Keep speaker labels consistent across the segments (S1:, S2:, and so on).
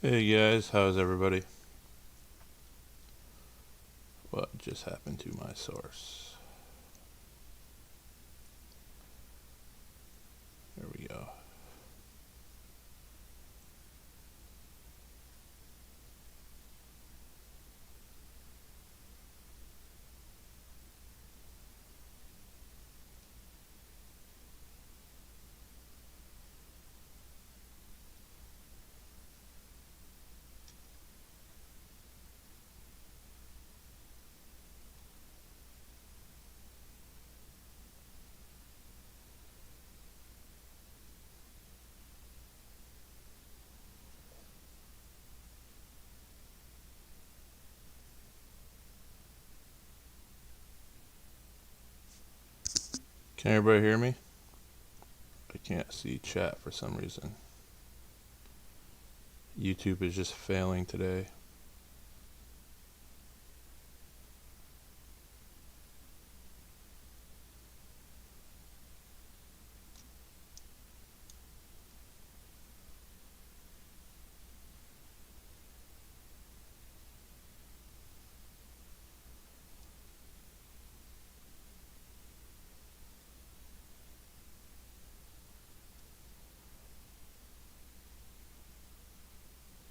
S1: Hey guys, how's everybody? What just happened to my source? There we go. Can everybody hear me? I can't see chat for some reason. YouTube is just failing today.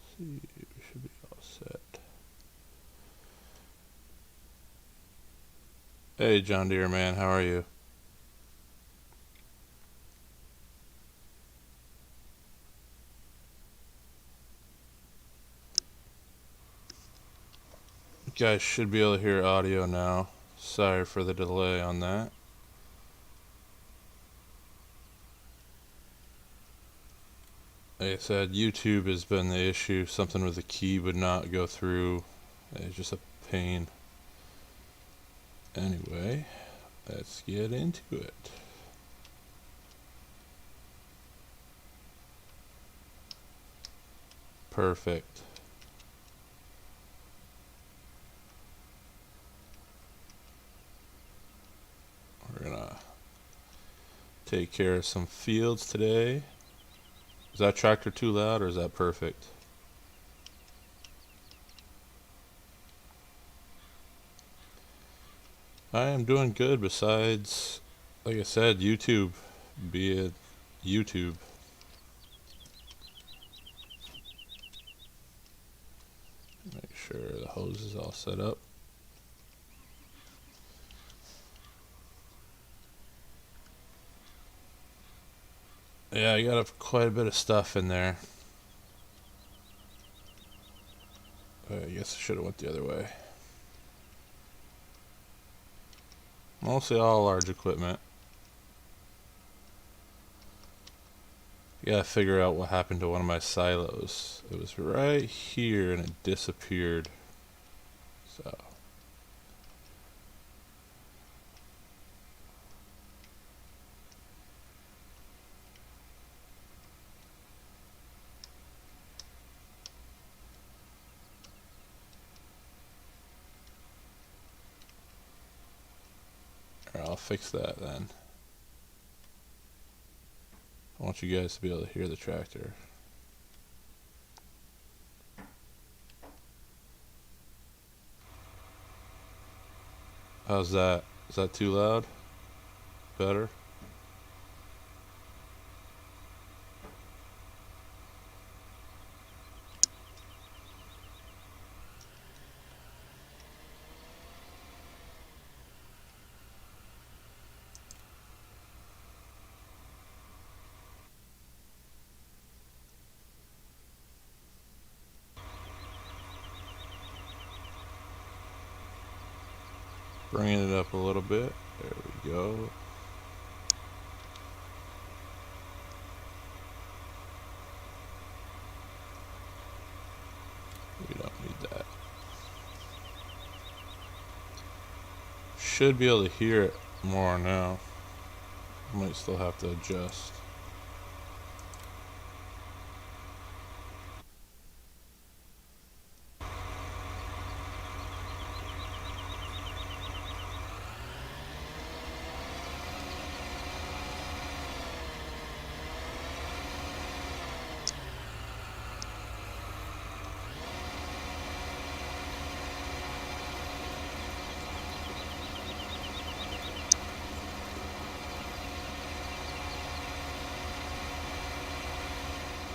S1: Let's see, we should be all set. Hey John Deere man, how are you? You guys should be able to hear audio now. Sorry for the delay on that. Like I said, YouTube has been the issue. Something with the key would not go through. It's just a pain. Anyway, let's get into it. Perfect. We're gonna take care of some fields today. Is that tractor too loud or is that perfect? I am doing good besides, like I said, YouTube. Be it YouTube. Make sure the hose is all set up. Yeah, I got quite a bit of stuff in there. I guess I should have went the other way. Mostly all large equipment. You gotta figure out what happened to one of my silos. It was right here and it disappeared. So I'll fix that then. I want you guys to be able to hear the tractor. How's that? Is that too loud? Better? Bringing it up a little bit. There we go. We don't need that. Should be able to hear it more now. Might still have to adjust.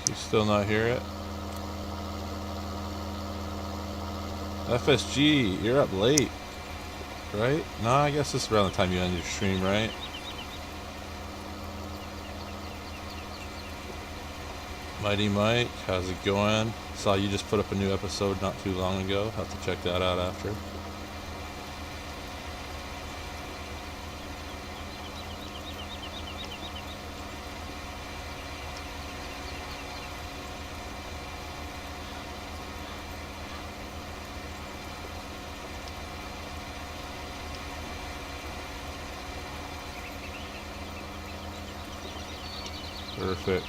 S1: You still not hear it? FSG, you're up late, right? No, I guess this is around the time you end your stream, right? Mighty Mike, how's it going? Saw you just put up a new episode not too long ago. Have to check that out after. Perfect.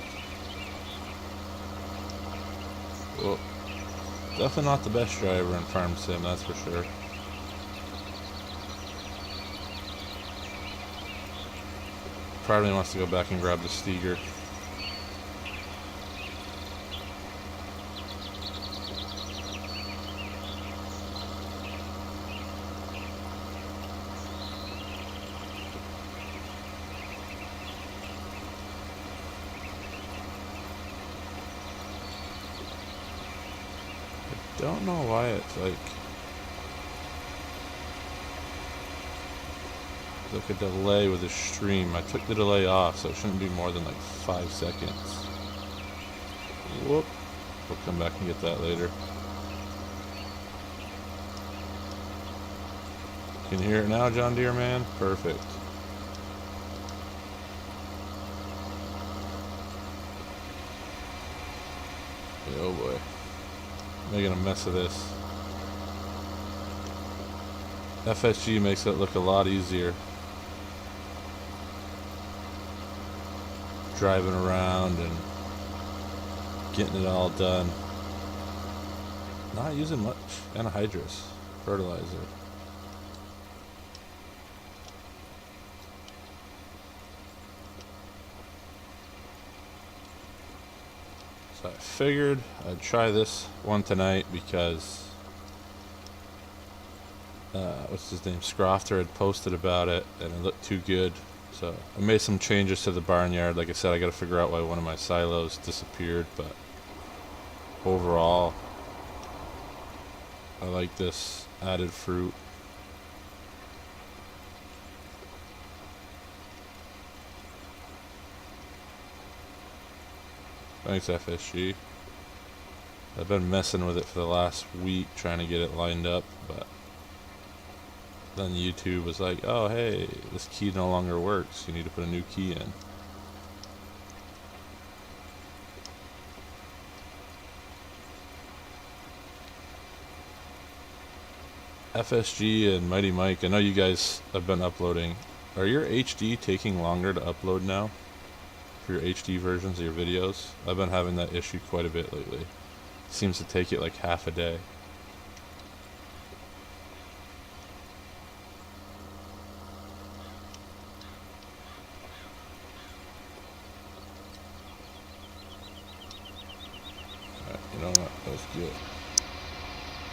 S1: Well, definitely not the best driver in Farm Sim, that's for sure. Probably wants to go back and grab the Steger. Don't know why it's like a delay with the stream. I took the delay off, so it shouldn't be more than like 5 seconds. Whoop. We'll come back and get that later. Can you hear it now, John Deere man? Perfect. Oh boy. Making a mess of this. FSG makes it look a lot easier. Driving around and getting it all done. Not using much anhydrous fertilizer. So I figured I'd try this one tonight because what's his name, Scrofter had posted about it and it looked too good. So I made some changes to the barnyard. Like I said, I gotta figure out why one of my silos disappeared, but overall I like this added fruit. Thanks, FSG. I've been messing with it for the last week trying to get it lined up, but then YouTube was like, oh hey, this key no longer works, you need to put a new key in. FSG and Mighty Mike, I know you guys have been uploading. Are your HD taking longer to upload now? For your HD versions of your videos? I've been having that issue quite a bit lately. Seems to take it like half a day. Alright, you know what? Let's get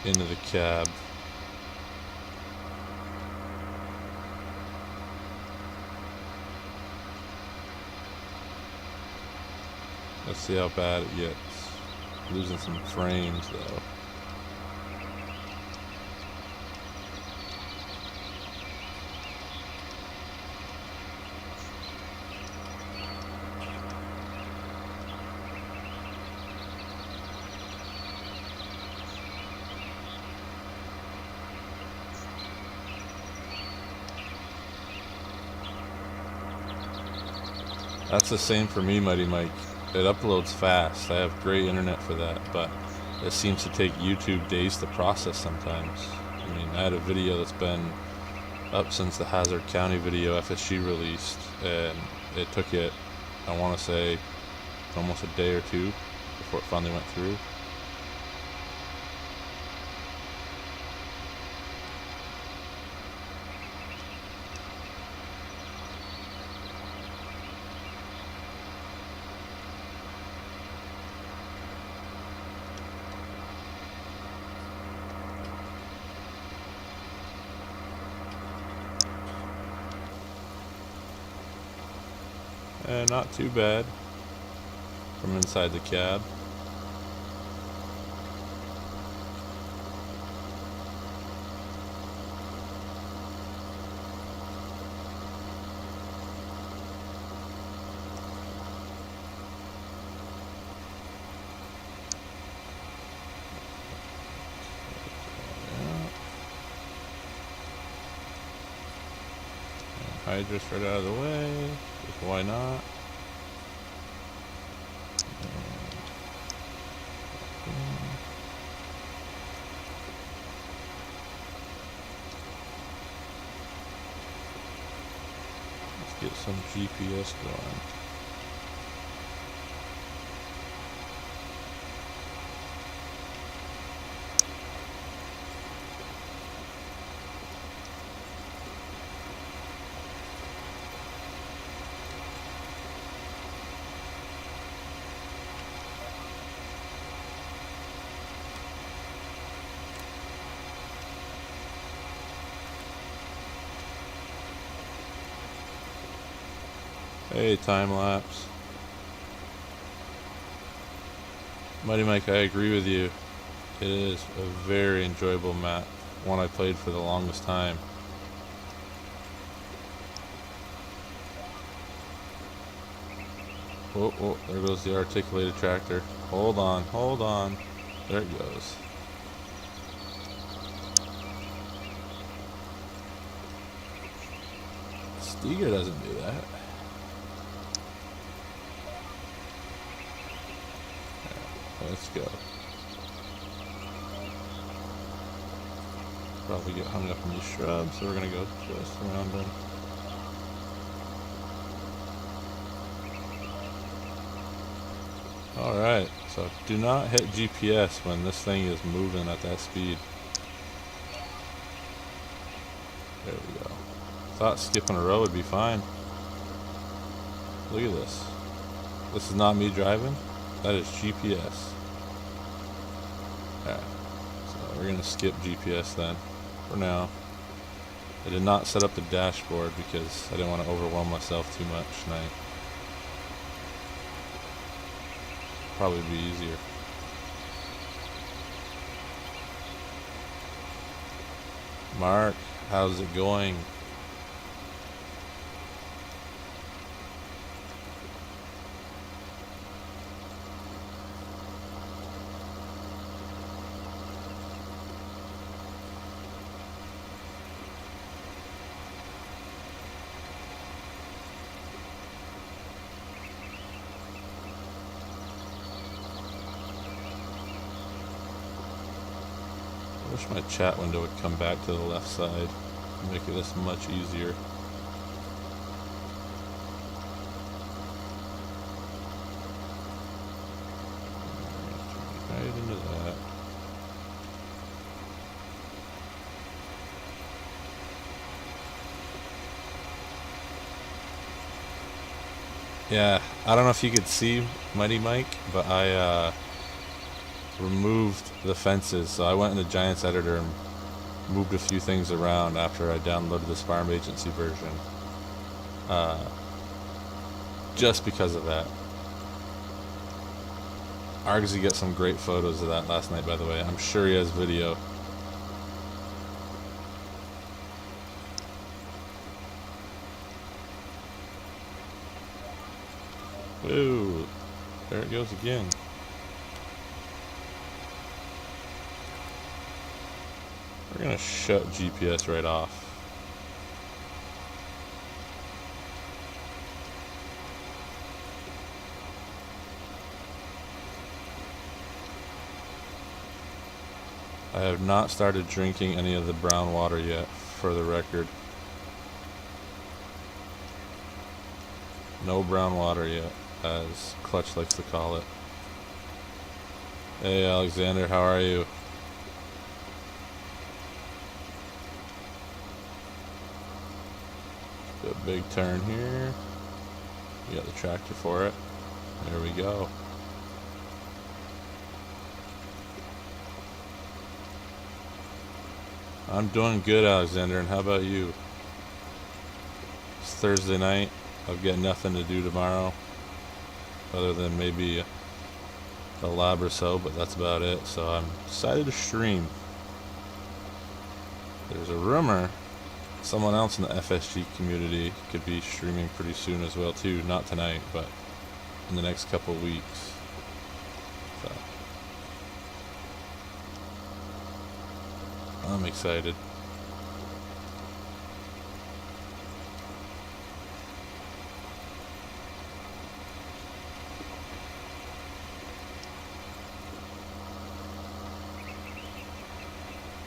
S1: into the cab. Let's see how bad it gets. Losing some frames though. That's the same for me, Mighty Mike. It uploads fast. I have great internet for that, but it seems to take YouTube days to process sometimes. I mean, I had a video that's been up since the Hazard County video FSG released, and it took it, I want to say, almost a day or two before it finally went through. Not too bad. from inside the cab. Hydra's right out of the way, just why not? Let's get some GPS going. Hey, time lapse. Mighty Mike, I agree with you. It is a very enjoyable map, one I played for the longest time. Oh, oh, there goes the articulated tractor. Hold on, hold on. There it goes. Steger doesn't do that. Let's go. Probably get hung up in these shrubs, so we're gonna go just around them. Alright, so do not hit GPS when this thing is moving at that speed. There we go. Thought skipping a row would be fine. Look at this. This is not me driving. That is GPS. Alright, so we're gonna skip GPS then, for now. I did not set up the dashboard because I didn't want to overwhelm myself too much tonight. Probably be easier. Mark, how's it going? I wish my chat window would come back to the left side and make this much easier. Right into that. Yeah, I don't know if you could see Mighty Mike, but I removed the fences. So I went in the Giants editor and moved a few things around after I downloaded this farm agency version. Just because of that. Argsy got some great photos of that last night, by the way. I'm sure he has video. Whoa, there it goes again. We're gonna shut GPS right off. I have not started drinking any of the brown water yet, for the record. No brown water yet, as Clutch likes to call it. Hey Alexander, how are you? Do a big turn here. You got the tractor for it. There we go. I'm doing good, Alexander, and how about you? It's Thursday night. I've got nothing to do tomorrow. other than maybe a lab or so, but that's about it. So I'm excited to stream. There's a rumor someone else in the FSG community could be streaming pretty soon as well too. Not tonight, but in the next couple weeks. So I'm excited.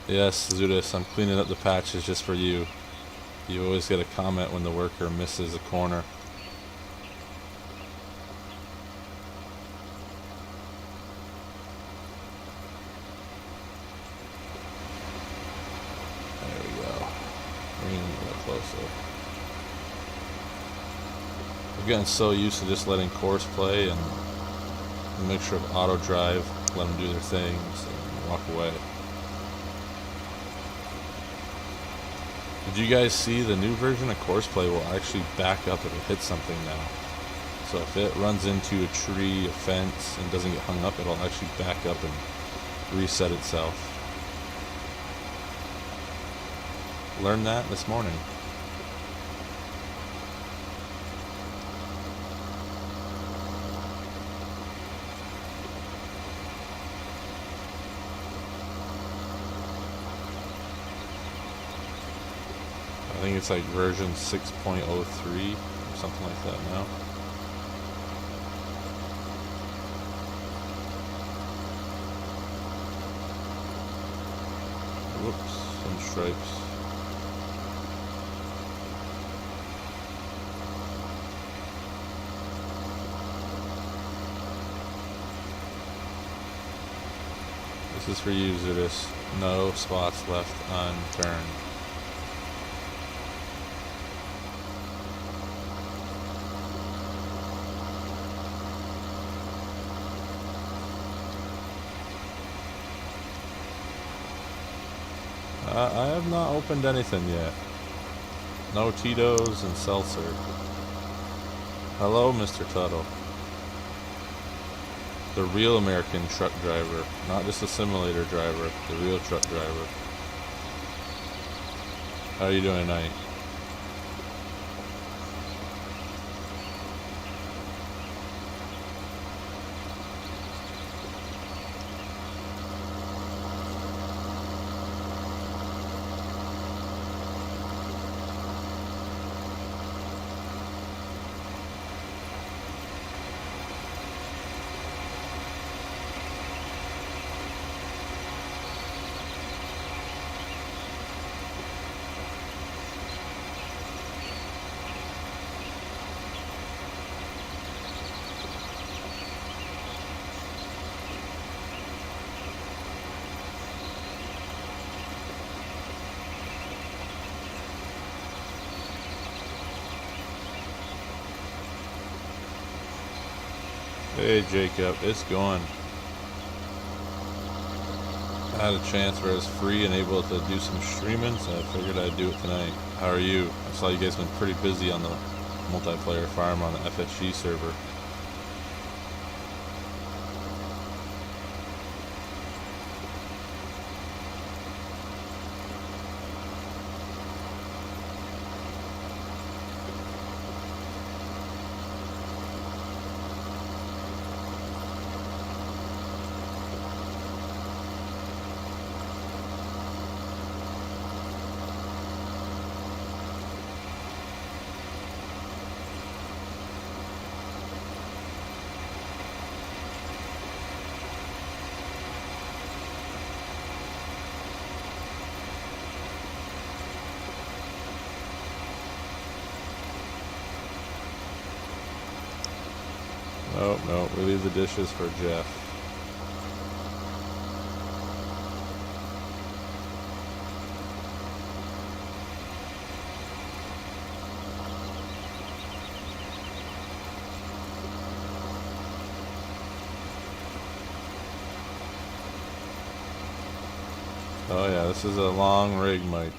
S1: Yes, Zudis, I'm cleaning up the patches just for you. You always get a comment when the worker misses a corner. There we go. Bring it a little closer. I'm getting so used to just letting course play and a mixture of auto drive, let them do their things, and walk away. Did you guys see the new version of Courseplay will actually back up if it hits something now? So if it runs into a tree, a fence, and doesn't get hung up, it'll actually back up and reset itself. Learned that this morning. I think it's like version 6.03 or something like that now. Whoops, some stripes. This is for you, Zudis. No spots left unturned. I have not opened anything yet. No Tito's and seltzer. Hello, Mr. Tuttle. The real American truck driver, not just a simulator driver, the real truck driver. How are you doing tonight? Hey Jacob, it's going. I had a chance where I was free and able to do some streaming, so I figured I'd do it tonight. How are you? I saw you guys been pretty busy on the multiplayer farm on the FSG server. No, we leave the dishes for Jeff. Oh yeah, this is a long rig, Mike.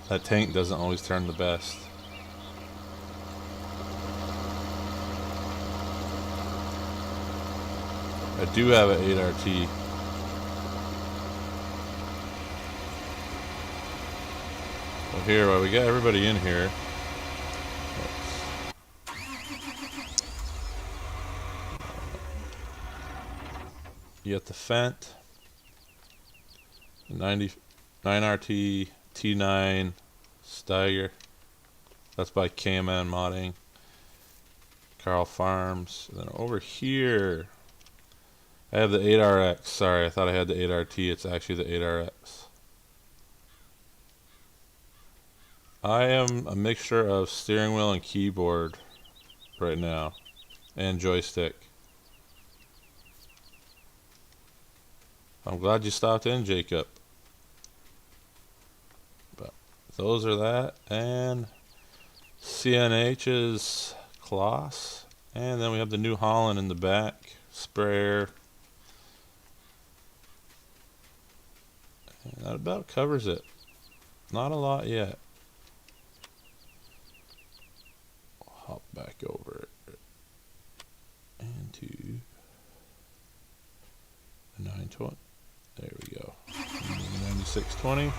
S1: That tank doesn't always turn the best. I do have an 8RT. Well, here, while we got everybody in here, you got the Fent, the 9RT T9 Steiger. That's by KMN Modding. Carl Farms. And then over here, I have the 8RX. Sorry, I thought I had the 8RT. It's actually the 8RX. I am a mixture of steering wheel and keyboard right now, and joystick. I'm glad you stopped in, Jacob. But those are that, and CNH's Kloss, and then we have the New Holland in the back, sprayer. And that about covers it. Not a lot yet. Hop back over into the 920. There we go. 9620.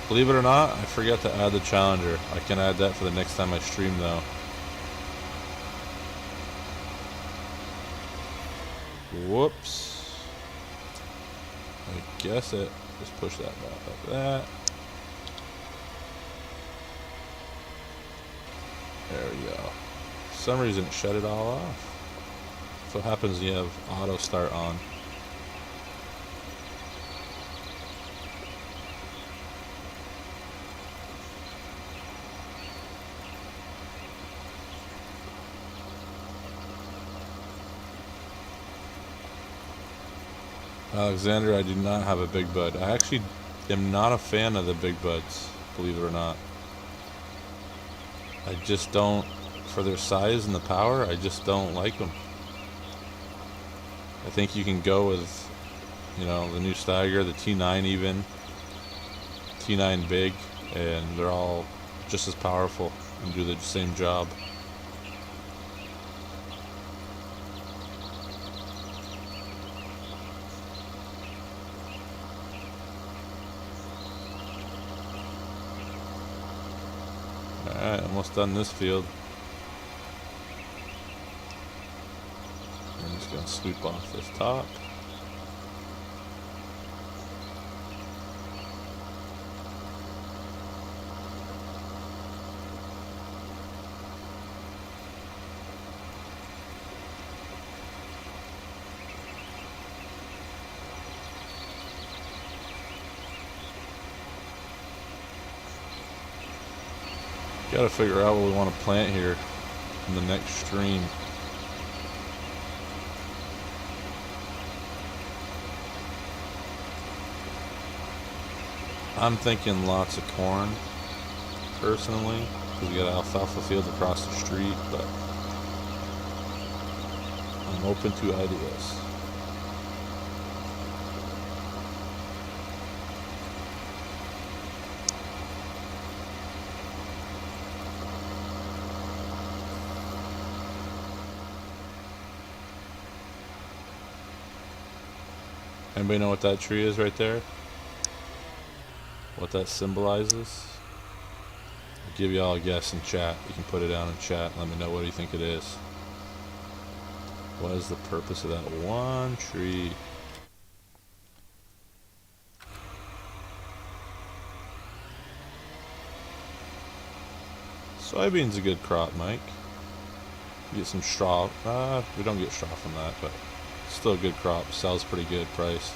S1: Believe it or not, I forgot to add the Challenger. I can add that for the next time I stream though. Whoops. I guess it. Just push that back like that. There we go. For some reason it shut it all off. So what happens when you have auto start on. Alexander, I do not have a big bud. I actually am not a fan of the big buds, believe it or not. I just don't, for their size and the power, I just don't like them. I think you can go with, you know, the new Steiger, the T9 even, T9 big, and they're all just as powerful and do the same job. Alright, almost done this field. I'm just going to sweep off this top. Got to figure out what we want to plant here in the next stream. I'm thinking lots of corn, personally, because we got an alfalfa field across the street, but I'm open to ideas. Anybody know what that tree is right there? What that symbolizes? I'll give you all a guess in chat. You can put it down in chat and let me know what you think it is. What is the purpose of that one tree? Soybean's a good crop, Mike. You get some straw. We don't get straw from that, but still a good crop. Sells pretty good price.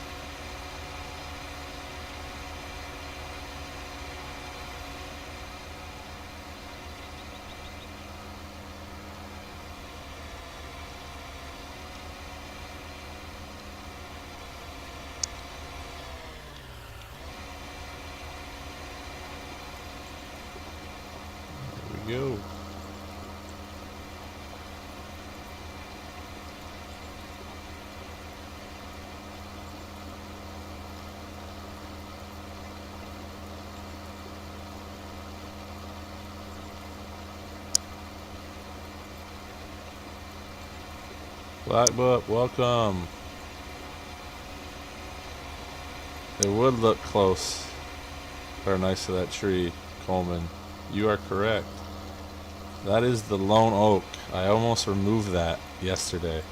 S1: There we go. Black Book, welcome. It would look close or nice to that tree, Coleman. You are correct. That is the lone oak. I almost removed that yesterday.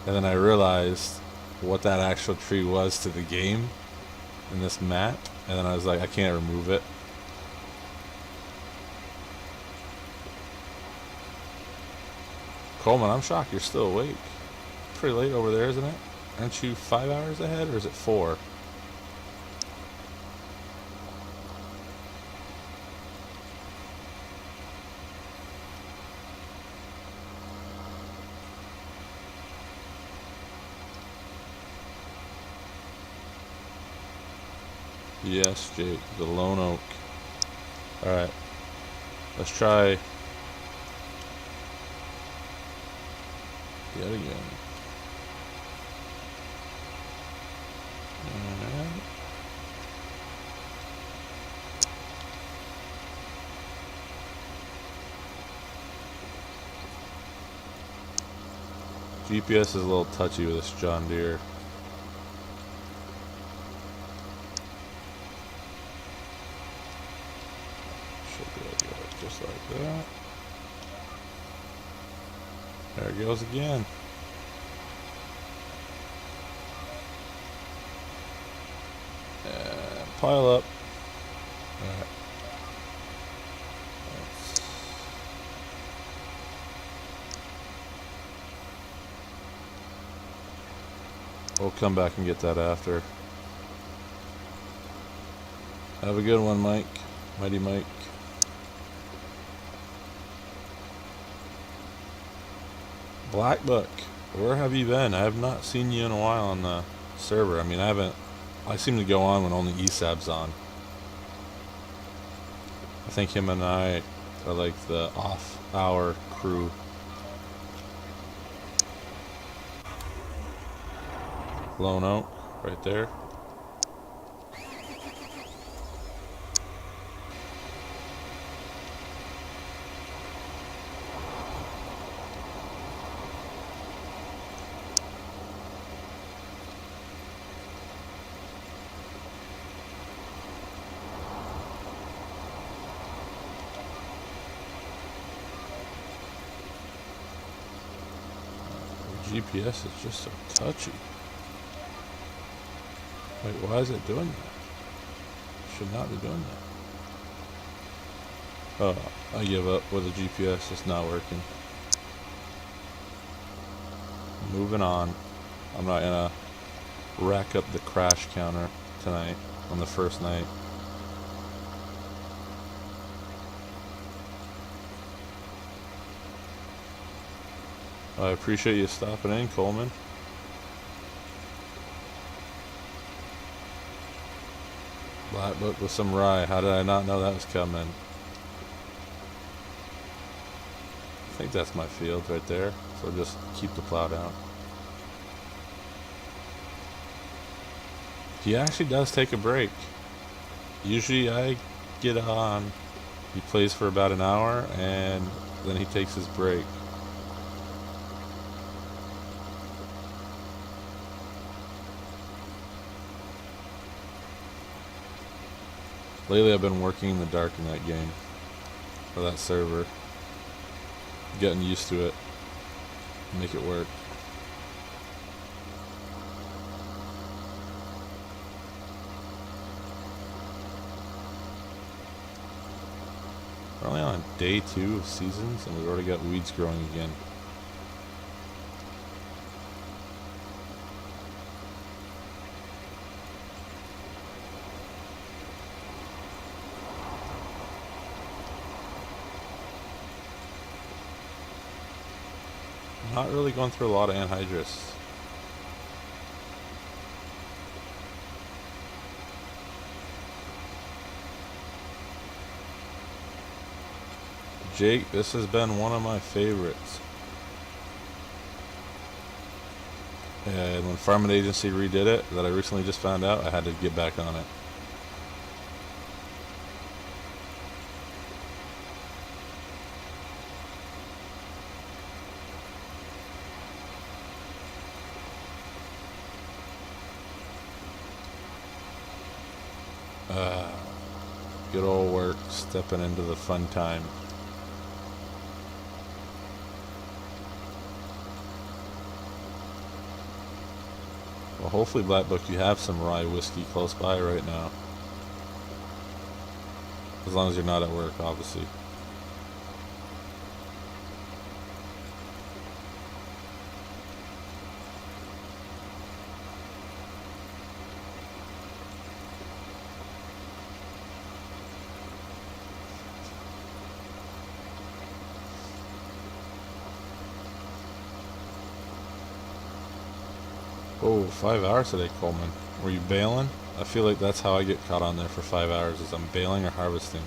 S1: And then I realized what that actual tree was to the game in this map. And then I was like, I can't remove it. Coleman, I'm shocked you're still awake. Pretty late over there, isn't it? Aren't you 5 hours ahead, or is it 4? Yes, Jake, the lone oak. Alright, let's try yet again. Alright. GPS is a little touchy with this John Deere. Should be able to get it just like that. There it goes again. And pile up. Alright. We'll come back and get that after. Have a good one, Mike. Mighty Mike. Black Book, where have you been? I have not seen you in a while on the server. I mean, I seem to go on when only ESAB's on. I think him and I are like the off-hour crew. Lone oak, right there. GPS is just so touchy. Wait, why is it doing that? Should not be doing that. Oh, I give up with the GPS. It's not working. Moving on. I'm not gonna rack up the crash counter tonight on the first night. I appreciate you stopping in, Coleman. Black Book with some rye. How did I not know that was coming? I think that's my field right there. So just keep the plow down. He actually does take a break. Usually I get on. He plays for about an hour and then he takes his break. Lately I've been working in the dark in that game, or that server, getting used to it, make it work. We're only on day 2 of seasons and we've already got weeds growing again. Not really going through a lot of anhydrous. Jake, this has been one of my favorites. And when Farming Agency redid it, that I recently just found out, I had to get back on it. Good old work, stepping into the fun time. Well, hopefully, Black Book, you have some rye whiskey close by right now. As long as you're not at work, obviously. Oh, 5 hours today, Coleman. Were you bailing? I feel like that's how I get caught on there for 5 hours, is I'm bailing or harvesting.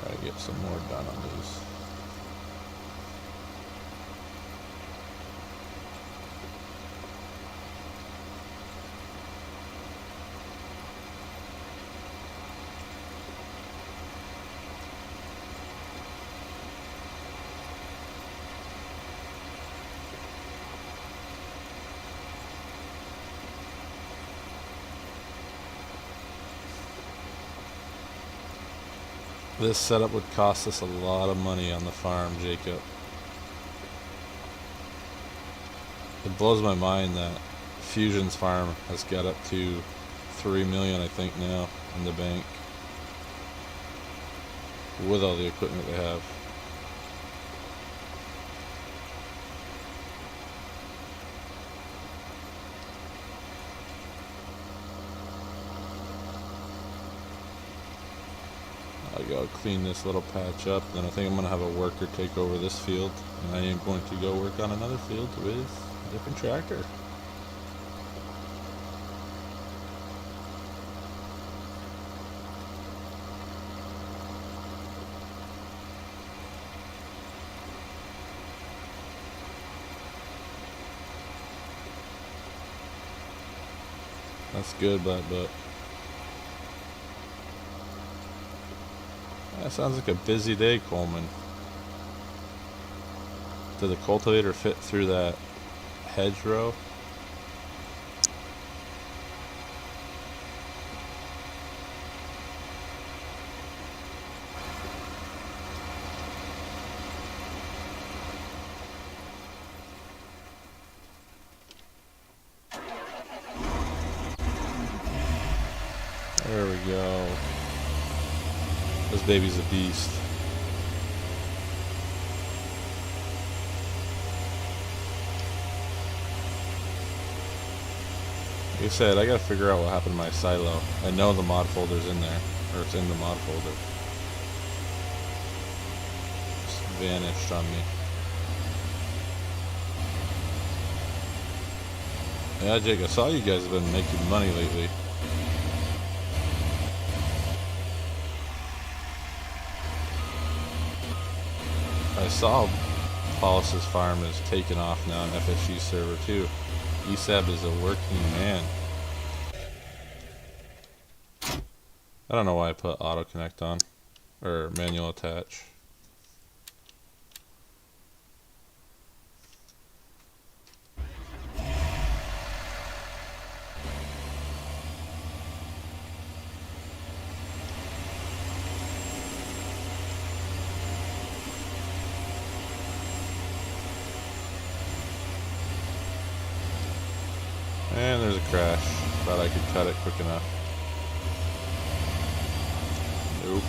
S1: Try to get some more done on these. This setup would cost us a lot of money on the farm, Jacob. It blows my mind that Fusion's farm has got up to 3 million, I think, now in the bank with all the equipment they have. I gotta clean this little patch up, then I think I'm gonna have a worker take over this field, and I am going to go work on another field with a different tractor. That's good, but that sounds like a busy day, Coleman. Did the cultivator fit through that hedgerow? There we go. This baby's a beast. Like I said, I gotta figure out what happened to my silo. I know the mod folder's in there, or it's in the mod folder. Just vanished on me. Yeah, Jake, I saw you guys have been making money lately. I saw Hollis's farm is taking off now on FSG server too. ESAB is a working man. I don't know why I put auto connect on, or manual attach. And there's a crash. Thought I could cut it quick enough. Nope.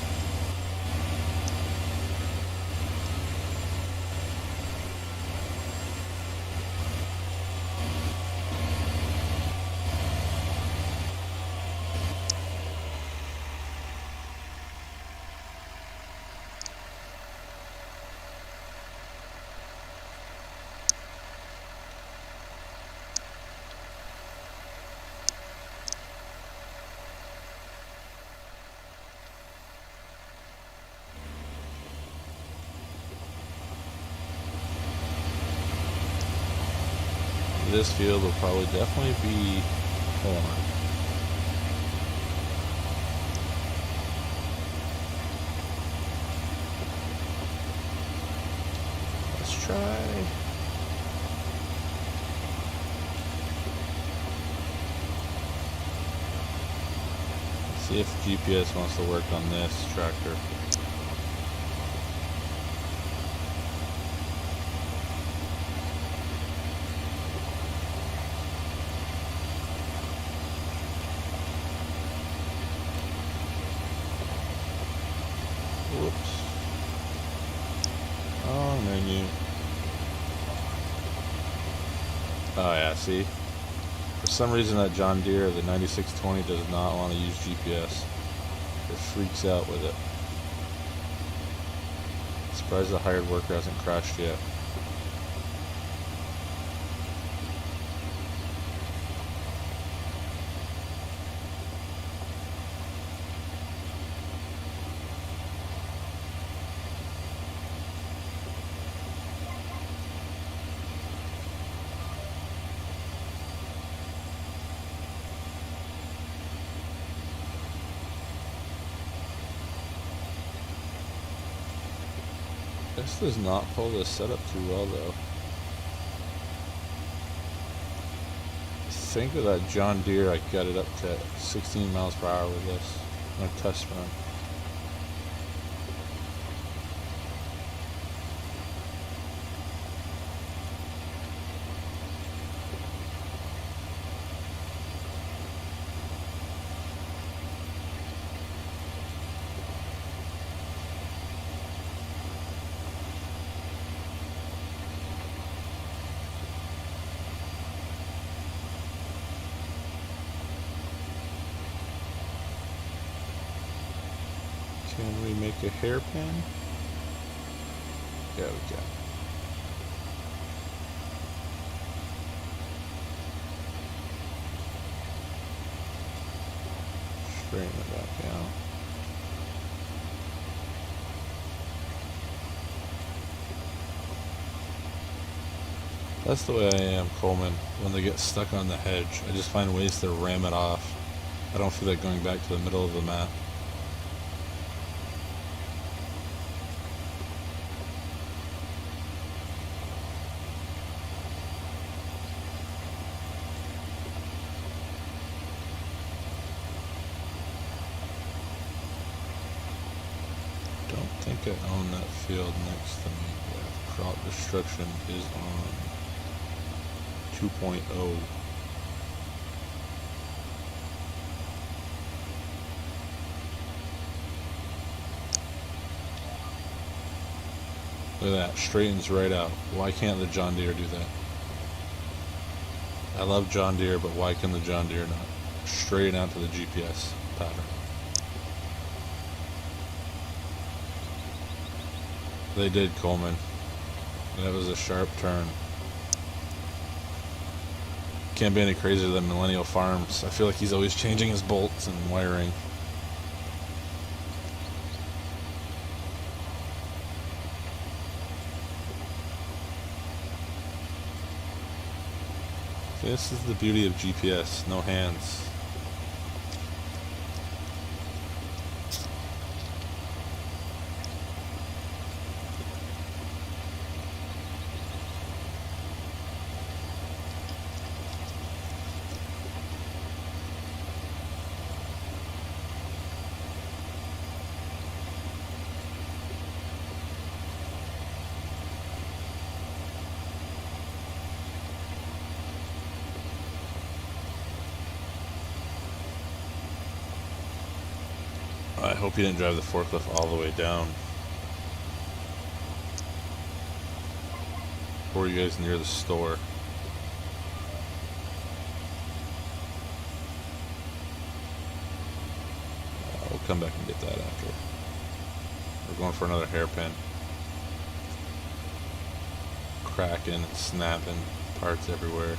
S1: This field will probably definitely be corn. Let's try. Let's see if GPS wants to work on this tractor. Whoops. Oh, menu. Oh yeah, see? For some reason that John Deere, the 9620, does not want to use GPS. It freaks out with it. Surprised the hired worker hasn't crashed yet. This does not pull this setup too well though. I think with that John Deere I got it up to 16 miles per hour with this on a test run. Can we make a hairpin? Yeah, we can. Straighten it back down. That's the way I am, Coleman. When they get stuck on the hedge, I just find ways to ram it off. I don't feel like going back to the middle of the map. I think I own that field next to me. Yeah, crop destruction is on 2.0. Look at that, straightens right out. Why can't the John Deere do that? I love John Deere, but why can the John Deere not straighten out to the GPS pattern? They did, Coleman. That was a sharp turn. Can't be any crazier than Millennial Farms. I feel like he's always changing his bolts and wiring. This is the beauty of GPS, no hands. I hope you didn't drive the forklift all the way down. Or were you guys near the store? We'll come back and get that after. We're going for another hairpin. Cracking and snapping, parts everywhere.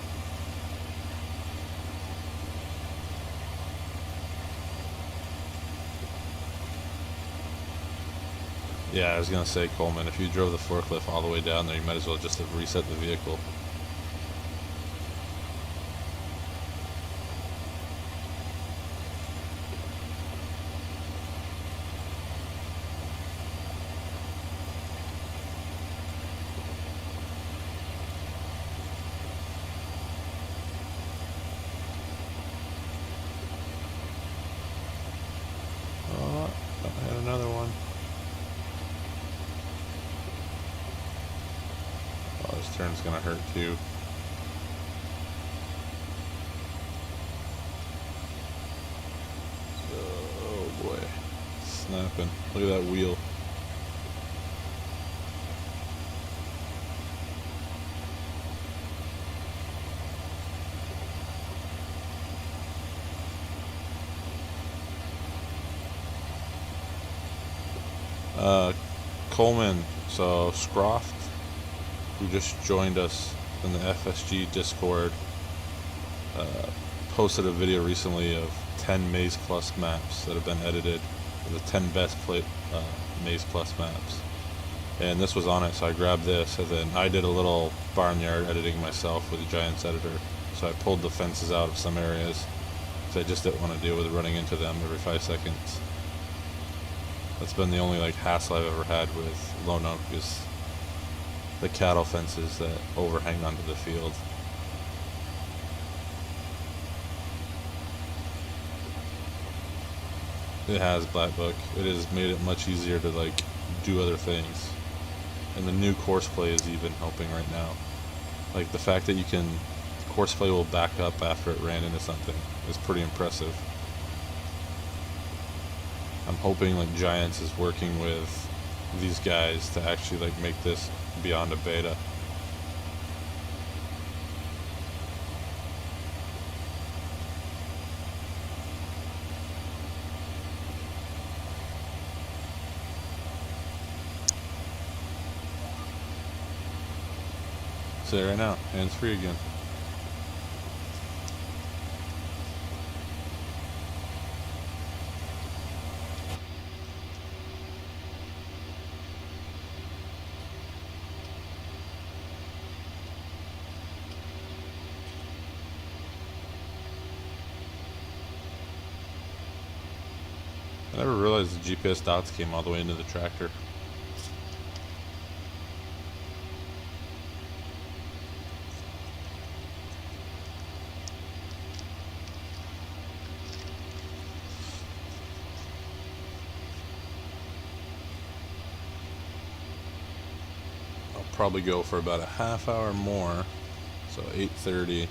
S1: Yeah, I was gonna say, Coleman, if you drove the forklift all the way down there, you might as well just have reset the vehicle. turn's gonna hurt too. Oh boy, snapping. Look at that wheel. Coleman, so Scroft, who just joined us in the FSG Discord, posted a video recently of 10 Maze Plus maps that have been edited, the 10 best Maze Plus maps. And this was on it, so I grabbed this, and then I did a little barnyard editing myself with the Giants editor. So I pulled the fences out of some areas, because I just didn't want to deal with running into them every 5 seconds. That's been the only hassle I've ever had with Lone Oak, is the cattle fences that overhang onto the field. It has Blackbook. It has made it much easier to do other things. And the new course play is even helping right now. The fact that course play will back up after it ran into something is pretty impressive. I'm hoping Giants is working with these guys to actually make this beyond a beta. Say right now, hands free again. I never realized the GPS dots came all the way into the tractor. I'll probably go for about a half hour more, so 8:30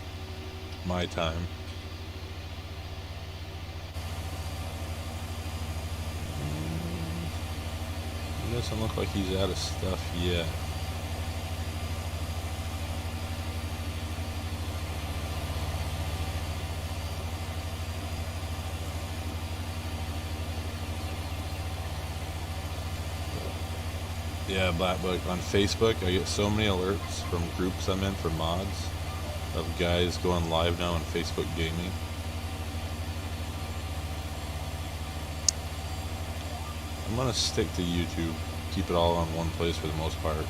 S1: my time. Doesn't look like he's out of stuff yet. Yeah, Blackbook. On Facebook, I get so many alerts from groups I'm in for mods of guys going live now on Facebook gaming. I'm gonna stick to YouTube, keep it all on one place for the most part.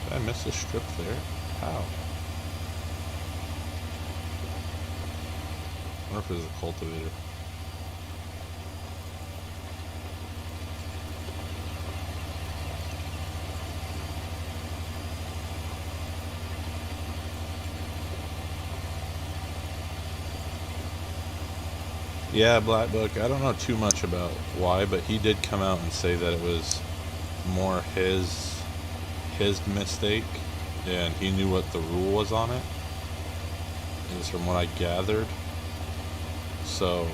S1: Did I miss a strip there? How? I wonder if there's a cultivator. Yeah, Blackbook. I don't know too much about why, but he did come out and say that it was more his mistake, and he knew what the rule was on it, is from what I gathered. So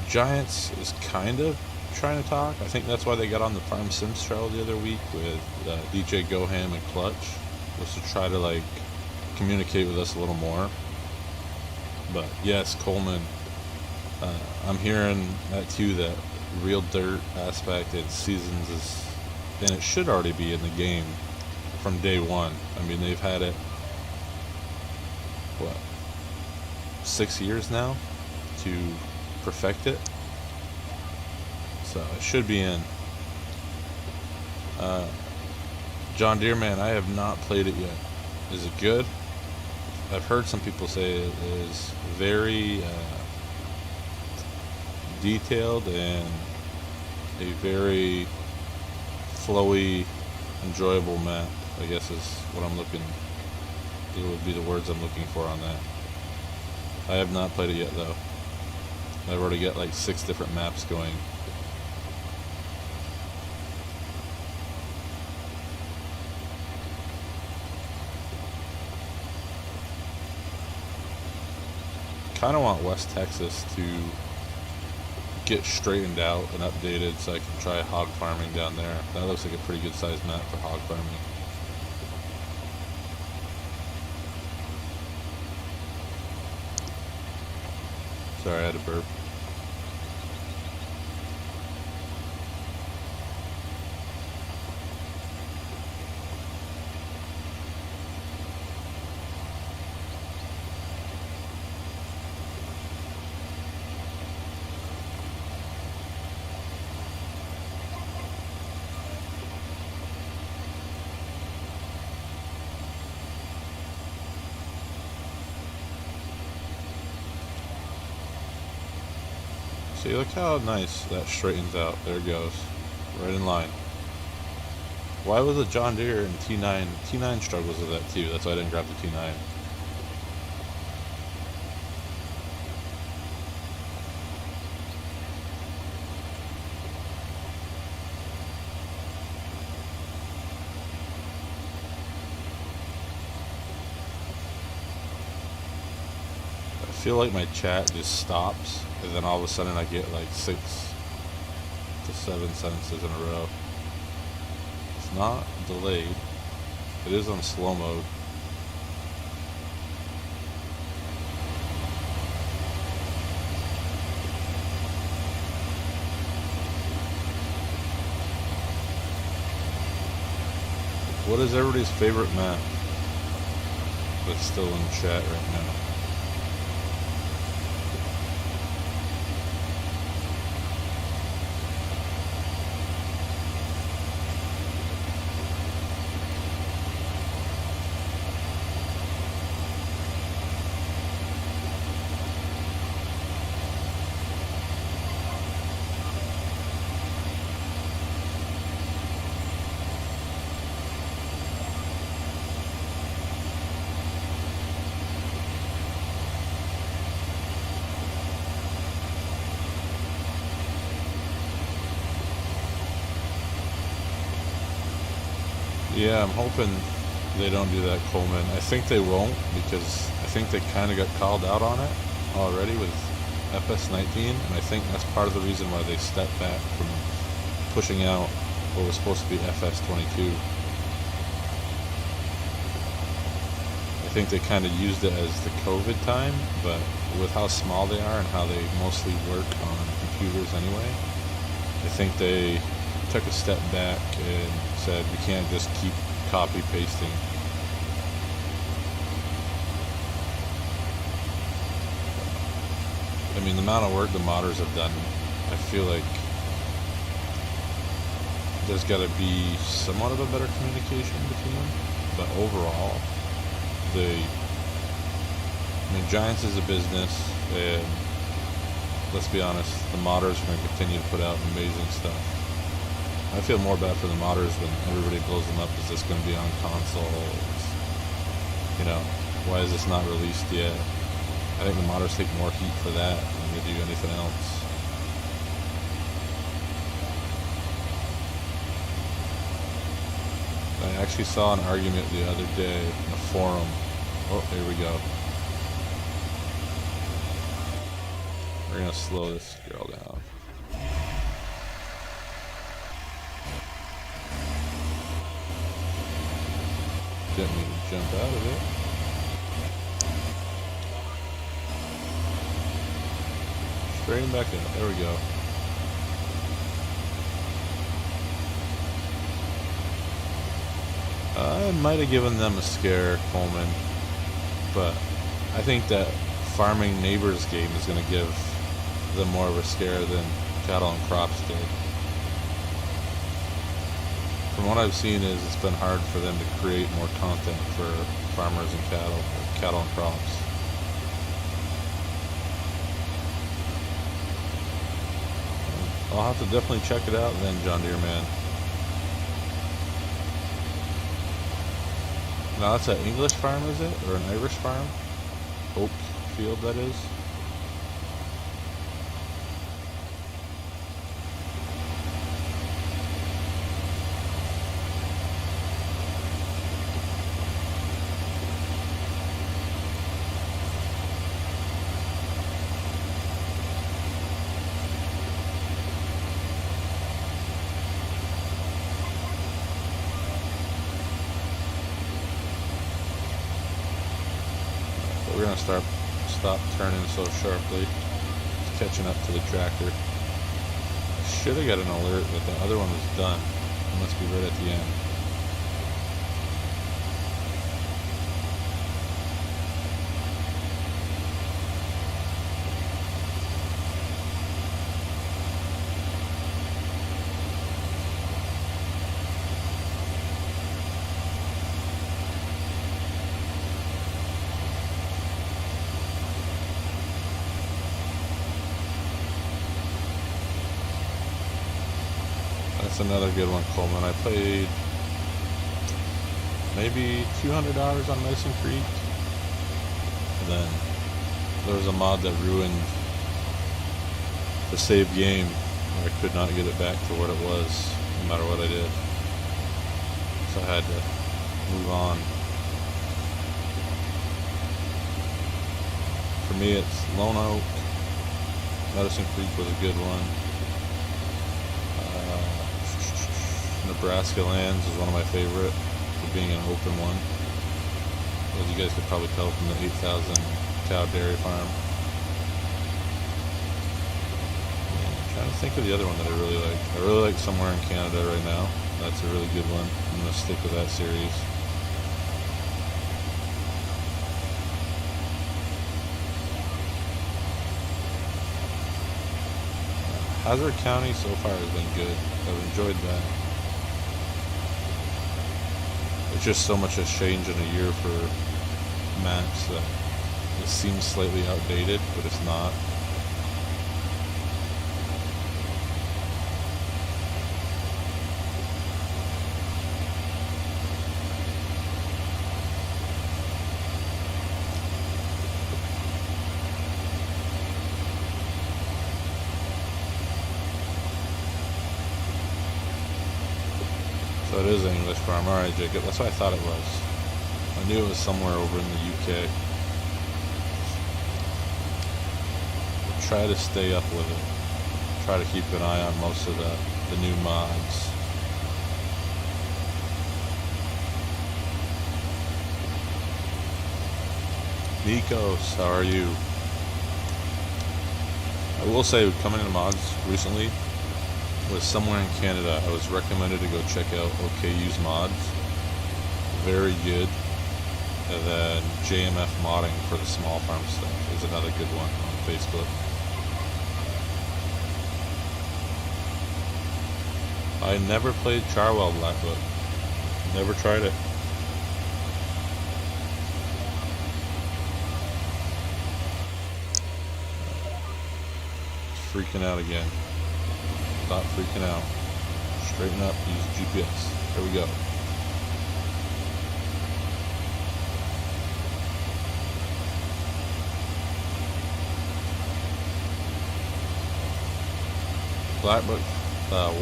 S1: Giants is kind of trying to talk. I think that's why they got on the Farm Sims trail the other week with djgoham and Clutch, was to try to communicate with us a little more. But yes, Coleman, I'm hearing that too, that real dirt aspect in seasons is, and it should already be in the game from day one. I mean, they've had it, 6 years now to perfect it, so it should be in. John Deere Man, I have not played it yet. Is it good? I've heard some people say it is very detailed and a very flowy, enjoyable map, I guess is what I'm looking would be the words I'm looking for on that. I have not played it yet though. I've already got like 6 different maps going. Kind of want West Texas to get straightened out and updated so I can try hog farming down there. That looks like a pretty good sized map for hog farming. Sorry, I had a burp. See, look how nice that straightens out. There it goes. Right in line. Why was the John Deere and T9? T9 struggles with that too. That's why I didn't grab the T9. I feel like my chat just stops, and then all of a sudden I get like 6 to 7 sentences in a row. It's not delayed. It is on slow mode. What is everybody's favorite map that's still in chat right now? Yeah, I'm hoping they don't do that, Coleman. I think they won't, because I think they kind of got called out on it already with FS19, and I think that's part of the reason why they stepped back from pushing out what was supposed to be FS22. I think they kind of used it as the COVID time, but with how small they are and how they mostly work on computers anyway, I think they took a step back and said we can't just keep copy pasting. I mean, the amount of work the modders have done, I feel like there's got to be somewhat of a better communication between them. But overall, Giants is a business, and let's be honest, the modders are going to continue to put out amazing stuff. I feel more bad for the modders when everybody blows them up. Is this going to be on consoles? You know, why is this not released yet? I think the modders take more heat for that than they do anything else. I actually saw an argument the other day in a forum. Oh, here we go. We're going to slow this girl down. Didn't mean to jump out of it. Straighten back up. There we go. I might have given them a scare, Coleman, but I think that Farming Neighbors game is going to give them more of a scare than Cattle and Crops did. From what I've seen is it's been hard for them to create more content for farmers and cattle and crops. I'll have to definitely check it out then, John Deere Man. Now that's an English farm, is it? Or an Irish farm? Oak field, that is. We're gonna stop turning so sharply. It's catching up to the tractor. I should have got an alert that the other one was done. It must be right at the end. That's another good one, Coleman. I played maybe $200 on Mason Creek, and then there was a mod that ruined the save game where I could not get it back to what it was no matter what I did, so I had to move on. For me, it's Lone Oak. Medicine Creek was a good one. Nebraska Lands is one of my favorite for being an open one. As you guys could probably tell from the 8,000 cow dairy farm. I'm trying to think of the other one that I really like. I really like Somewhere in Canada right now. That's a really good one. I'm going to stick with that series. Hazard County so far has been good. I've enjoyed that. It's just so much has changed in a year for maps that it seems slightly outdated, but it's not. So it is an English farm. Alright, Jacob, that's what I thought it was. I knew it was somewhere over in the UK. But try to stay up with it. Try to keep an eye on most of the new mods. Nikos, how are you? I will say, coming into mods recently, was Somewhere in Canada. I was recommended to go check out OKU's mods. Very good. And then JMF modding for the small farm stuff is another good one on Facebook. I never played Charwell Blackfoot. Never tried it. Freaking out again. Stop freaking out. Straighten up, use GPS. There we go. Blackbook,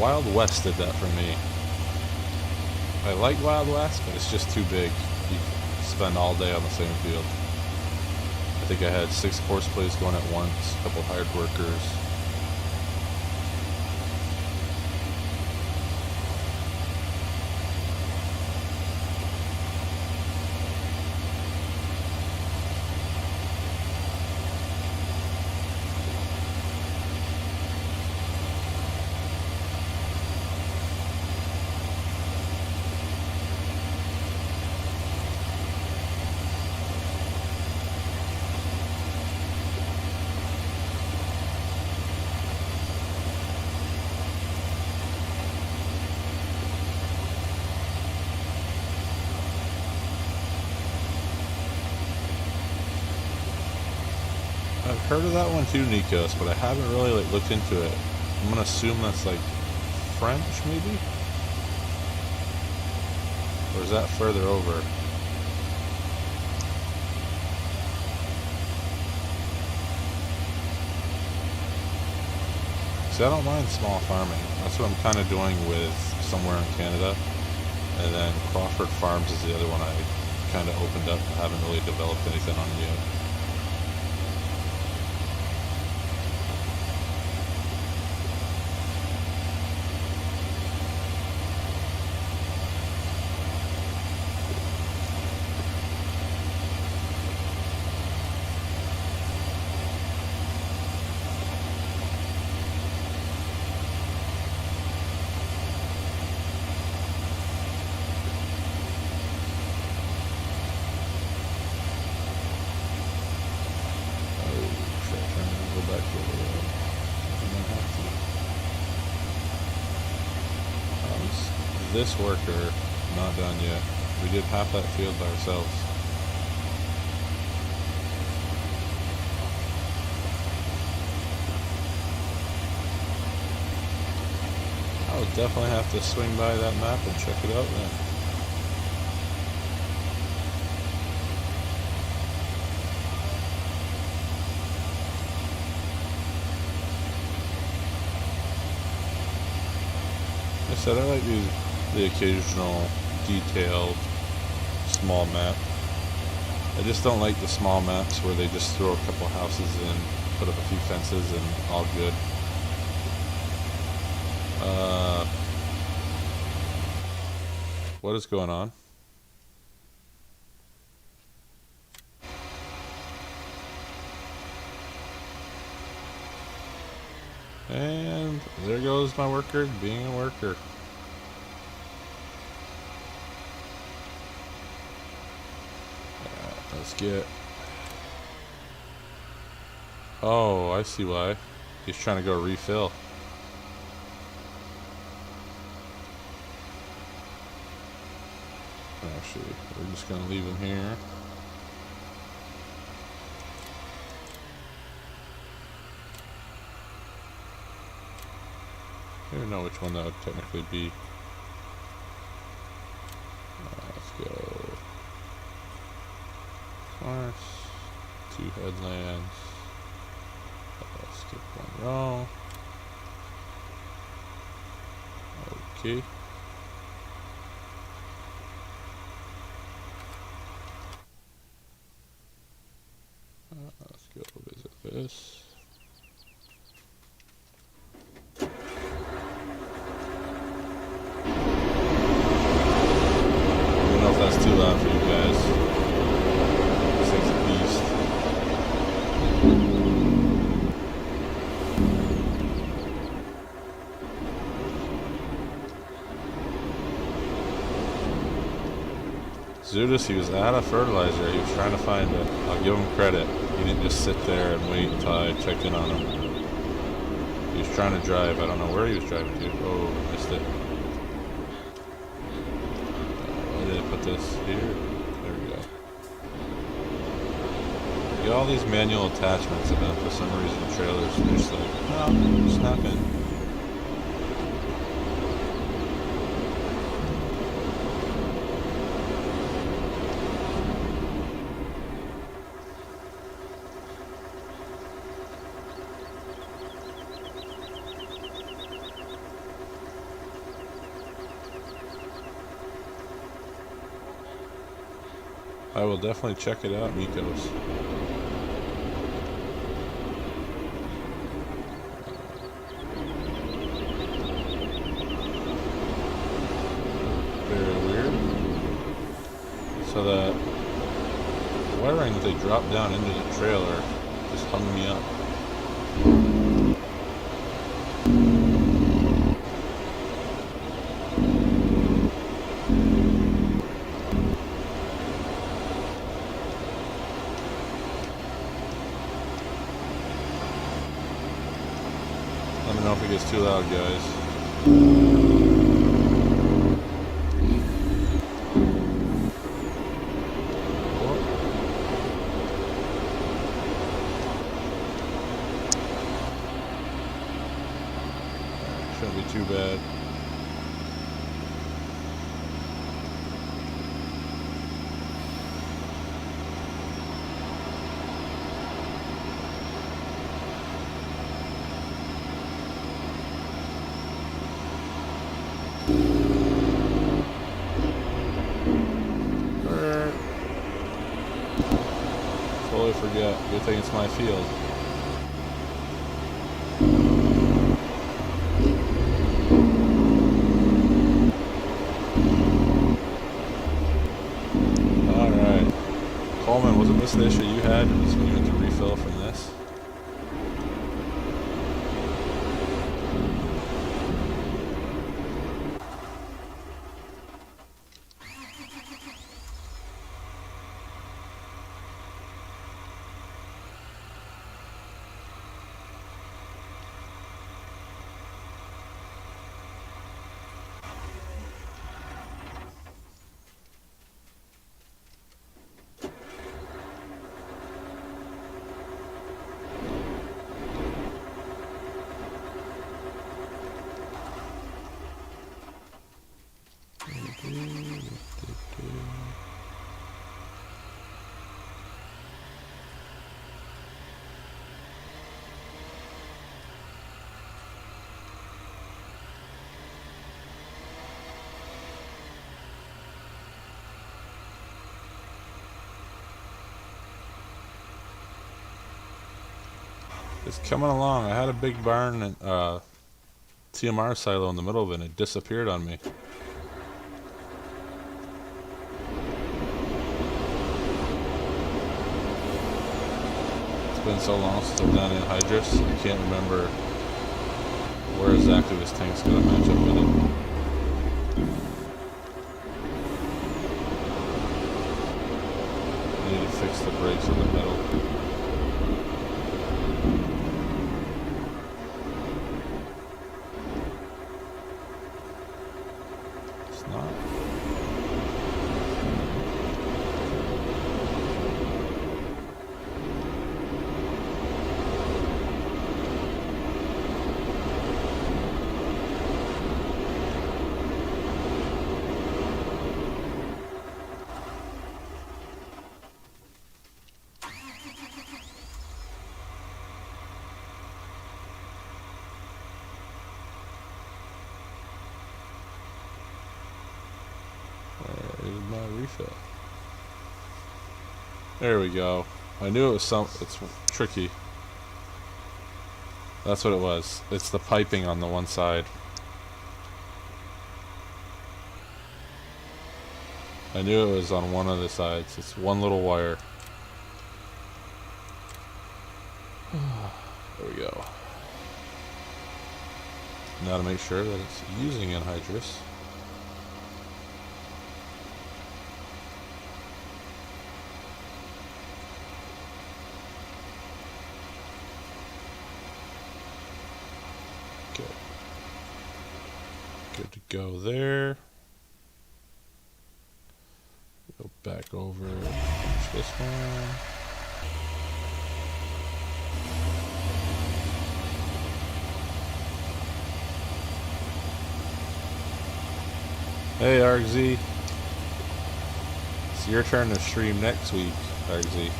S1: Wild West did that for me. I like Wild West, but it's just too big. You spend all day on the same field. I think I had 6 horse plays going at once, a couple hired workers. I've heard of that one too, Nikos, but I haven't really looked into it. I'm gonna assume that's like French, maybe? Or is that further over? See, I don't mind small farming. That's what I'm kind of doing with somewhere in Canada. And then Crawford Farms is the other one I kind of opened up. I haven't really developed anything on yet. This worker, not done yet. We did half that field by ourselves. I would definitely have to swing by that map and check it out then. Like I said, I like the occasional detailed small map. I just don't like the small maps where they just throw a couple houses in, put up a few fences, and all good. What is going on? And there goes my worker being a worker. Let's get... Oh, I see why. He's trying to go refill. Actually, we're just going to leave him here. I don't even know which one that would technically be. Let's go. Farce, 2 headlands. Let's skip 1 row. Okay. Let's go visit this. I don't know if that's too loud for you guys. This thing's a beast. Zudis, he was out of fertilizer. He was trying to find it. I'll give him credit. He didn't just sit there and wait until I checked in on him. He was trying to drive. I don't know where he was driving to. Oh, missed it. Why did I put this here? There we go. You get all these manual attachments, and then for some reason trailers are just like, no, snap in. I will definitely check it out, Mikos. Very weird. So that wiring that they dropped down into the trailer just hung me up. Let me know if it gets too loud, guys. Shouldn't be too bad. totally forget. Good thing it's my field. Alright. Coleman, wasn't this the issue you had? Just when you went to refill from this? It's coming along. I had a big barn and TMR silo in the middle of it and it disappeared on me. It's been so long since I've done anhydrous, I can't remember where exactly this tank's gonna match up with it. I need to fix the brakes on the metal. Where is my refill? There we go. I knew it was it's tricky. That's what it was. It's the piping on the one side. I knew it was on one of the sides. It's one little wire. There we go. Now to make sure that it's using anhydrous. Okay. Good to go there. Go back over this one. Hey RZ, it's your turn to stream next week, RZ.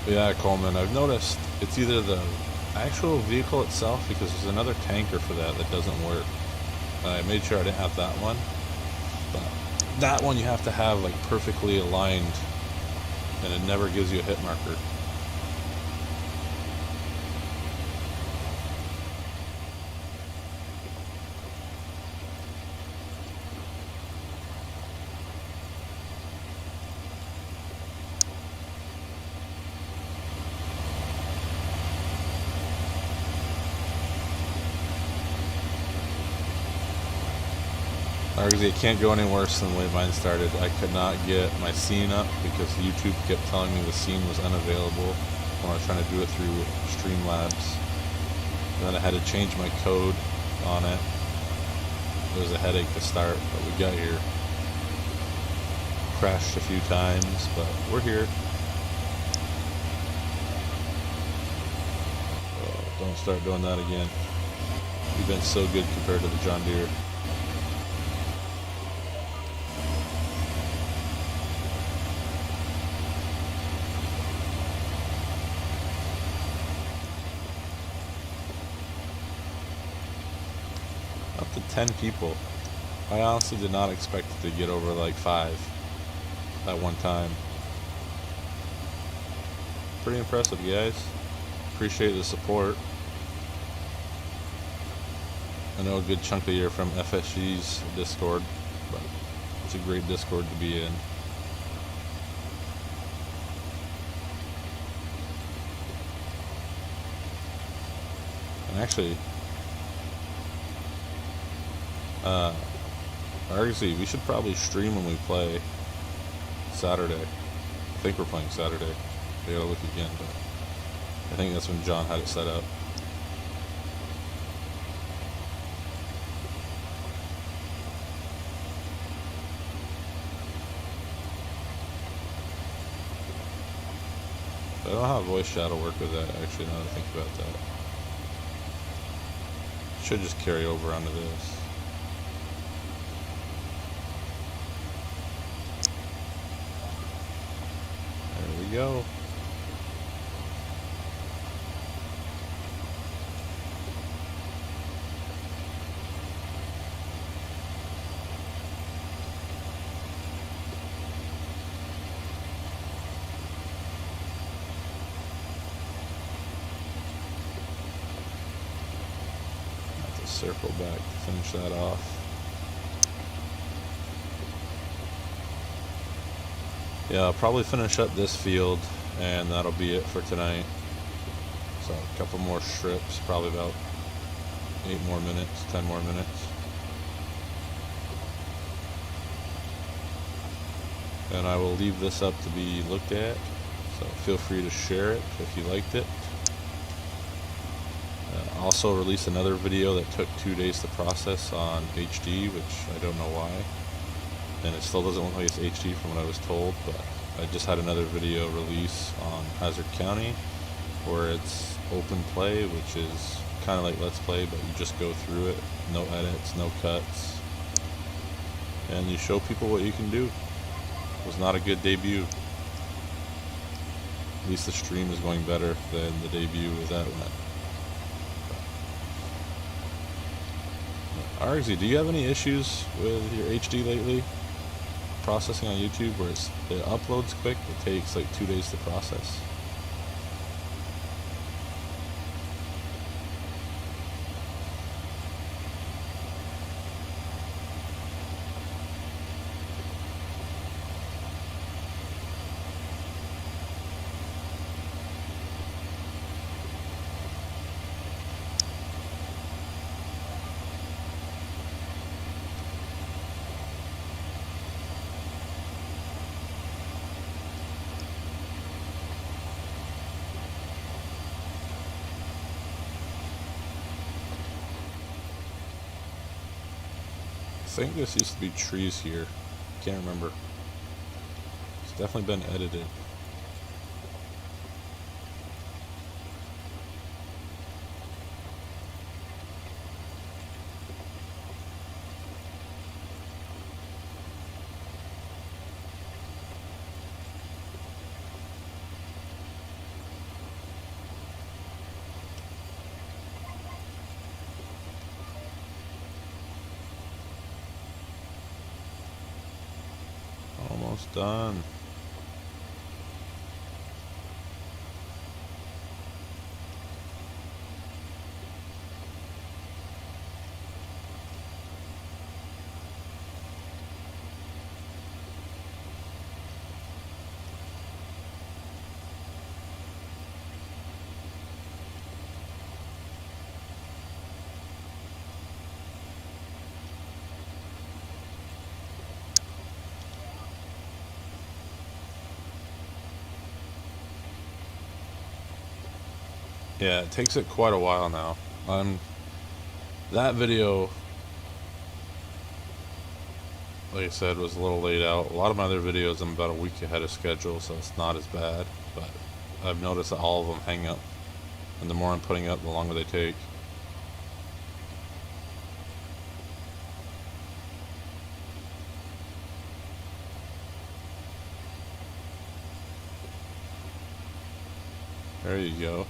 S1: Yeah, Coleman, I've noticed it's either the actual vehicle itself, because there's another tanker for that doesn't work. I made sure I didn't have that one, but that one you have to have like perfectly aligned, and it never gives you a hit marker. It can't go any worse than the way mine started. I could not get my scene up because YouTube kept telling me the scene was unavailable when I was trying to do it through Streamlabs. And then I had to change my code on it. It was a headache to start, but we got here. Crashed a few times, but we're here. Oh, don't start doing that again. You've been so good compared to the John Deere. 10 people. I honestly did not expect it to get over like 5 at one time. Pretty impressive, guys. Appreciate the support. I know a good chunk of you are from FSG's Discord, but it's a great Discord to be in. And actually, Argsy, we should probably stream when we play Saturday. I think we're playing Saturday. I gotta look again, but I think that's when John had it set up. I don't know how voice chat will work with that, actually, now that I think about that. Should just carry over onto this. There we go. Circle back to finish that off. Yeah, I'll probably finish up this field and that'll be it for tonight. So a couple more strips, probably about 8 more minutes, 10 more minutes. And I will leave this up to be looked at, so feel free to share it if you liked it. Also released another video that took 2 days to process on HD, which I don't know why, and it still doesn't look like it's HD from what I was told, but I just had another video release on Hazard County where it's open play, which is kind of like Let's Play, but you just go through it, no edits, no cuts, and you show people what you can do. It was not a good debut. At least the stream is going better than the debut with that one. Argsy, do you have any issues with your HD lately? Processing on YouTube where it uploads quick, it takes like 2 days to process. I think this used to be trees here. Can't remember. It's definitely been edited. Almost done. Yeah, it takes it quite a while now. That video, like I said, was a little laid out. A lot of my other videos I'm about a week ahead of schedule, so it's not as bad. But I've noticed that all of them hang up, and the more I'm putting up, the longer they take. There you go.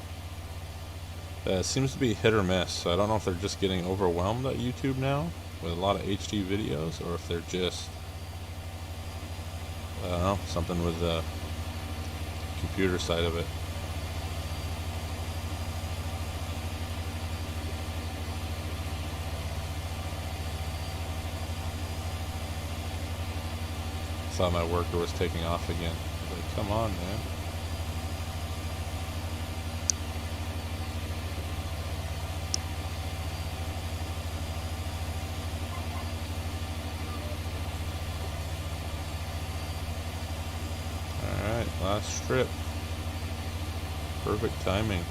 S1: It seems to be hit or miss. So I don't know if they're just getting overwhelmed at YouTube now, with a lot of HD videos, or if they're just, I don't know, something with the computer side of it. Thought my worker was taking off again. I was like, come on, man. Alright, last strip. Perfect timing.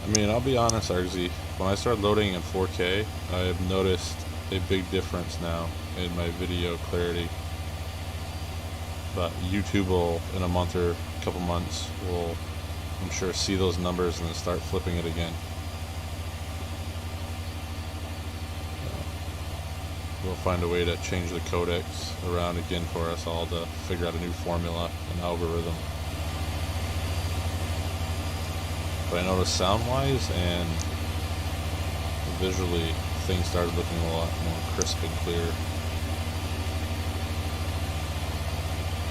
S1: I mean, I'll be honest, RZ, when I started loading in 4K, I've noticed a big difference now in my video clarity. But YouTube will, in a month or a couple months, will, I'm sure, see those numbers and then start flipping it again. We'll find a way to change the codecs around again for us all to figure out a new formula and algorithm. But I noticed sound-wise and visually, things started looking a lot more crisp and clear.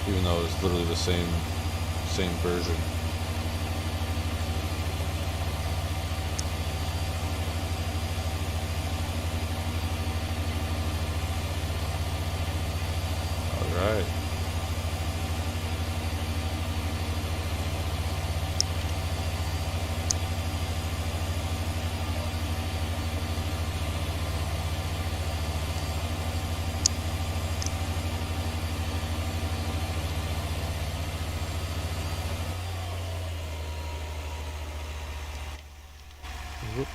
S1: Even though it's literally the same version. All right. Whoop.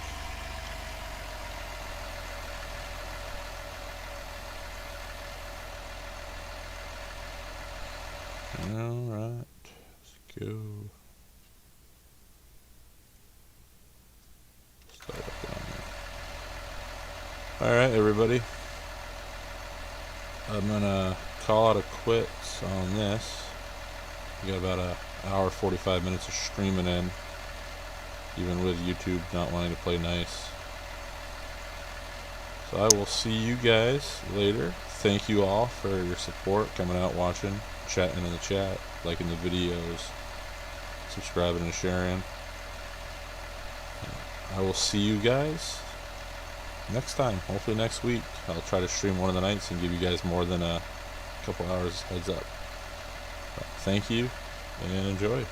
S1: Alright, let's go. Start up down there. Alright, everybody. I'm gonna call out a quits on this. We got about an hour 45 minutes of streaming in, even with YouTube not wanting to play nice. So I will see you guys later. Thank you all for your support, coming out, watching, chatting in the chat, liking the videos, subscribing and sharing. I will see you guys next time, hopefully next week. I'll try to stream one of the nights and give you guys more than a couple hours heads up. But thank you and enjoy.